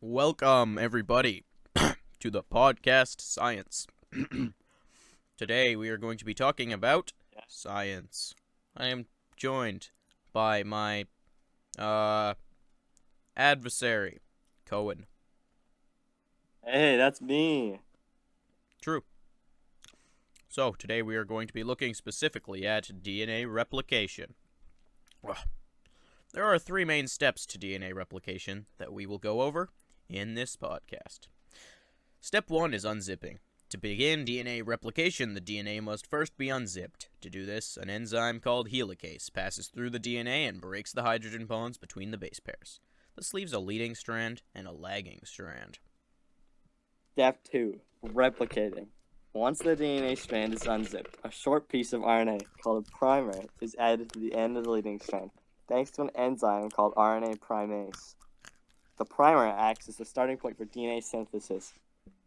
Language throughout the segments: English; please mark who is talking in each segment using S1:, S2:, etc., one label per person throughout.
S1: Welcome, everybody, to the podcast Science. Today, we are going to be talking about science. I am joined by my, adversary, Cohen.
S2: Hey, that's me.
S1: True. So, today we are going to be looking specifically at DNA replication. Well, there are three main steps to DNA replication that we will go over in this podcast. Step 1 is unzipping. To begin DNA replication, the DNA must first be unzipped. To do this, an enzyme called helicase passes through the DNA and breaks the hydrogen bonds between the base pairs. This leaves a leading strand and a lagging strand.
S2: Step 2, replicating. Once the DNA strand is unzipped, a short piece of RNA called a primer is added to the end of the leading strand, thanks to an enzyme called RNA primase. The primer acts as the starting point for DNA synthesis.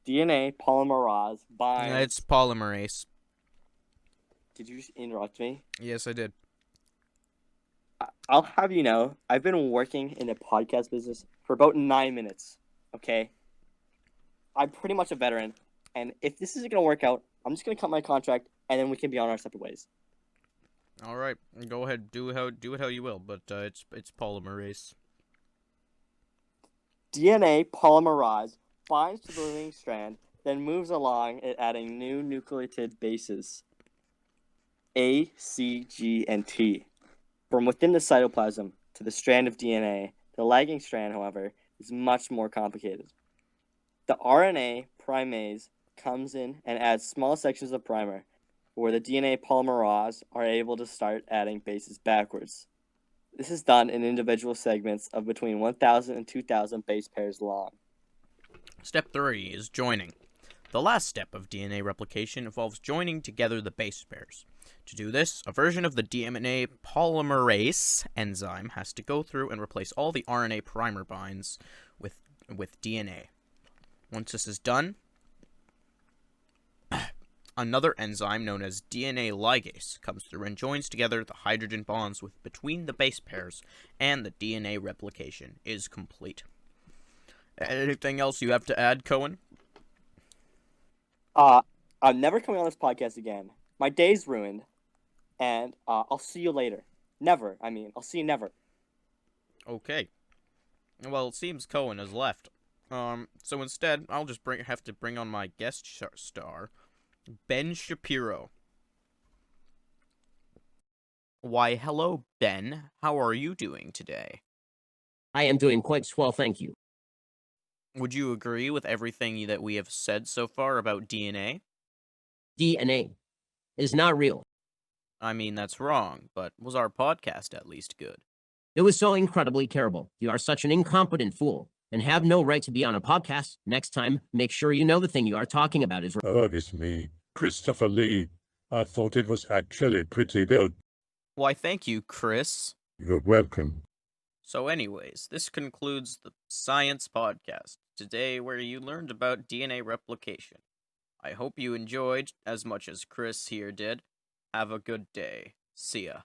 S2: DNA polymerase binds...
S1: It's polymerase.
S2: Did you just interrupt me?
S1: Yes, I did.
S2: I'll have you know, I've been working in the podcast business for about 9 minutes, okay? I'm pretty much a veteran, and if this isn't going to work out, I'm just going to cut my contract, and then we can be on our separate ways.
S1: All right, go ahead, do it how you will, but it's polymerase.
S2: DNA polymerase binds to the leading strand, then moves along it, adding new nucleotide bases A, C, G, and T from within the cytoplasm to the strand of DNA. The lagging strand, however, is much more complicated. The RNA primase comes in and adds small sections of primer, where the DNA polymerase are able to start adding bases backwards. This is done in individual segments of between 1,000 and 2,000 base pairs long.
S1: Step 3 is joining. The last step of DNA replication involves joining together the base pairs. To do this, a version of the DNA polymerase enzyme has to go through and replace all the RNA primer binds with DNA. Once this is done, another enzyme known as DNA ligase comes through and joins together the hydrogen bonds between the base pairs, and the DNA replication is complete. Anything else you have to add, Cohen?
S2: I'm never coming on this podcast again. My day's ruined, and I'll see you later. I'll see you never.
S1: Okay. Well, it seems Cohen has left. So instead, I'll just have to bring on my guest star, Ben Shapiro. Why, hello, Ben. How are you doing today?
S3: I am doing quite swell, thank you.
S1: Would you agree with everything that we have said so far about DNA?
S3: DNA is not real.
S1: I mean, that's wrong, but was our podcast at least good?
S3: It was so incredibly terrible. You are such an incompetent fool and have no right to be on a podcast. Next time, make sure you know the thing you are talking about is
S4: It's me, Christopher Lee. I thought it was actually pretty good.
S1: Why, thank you, Chris.
S4: You're welcome.
S1: So anyways, this concludes the Science Podcast today, where you learned about DNA replication. I hope you enjoyed as much as Chris here did. Have a good day. See ya.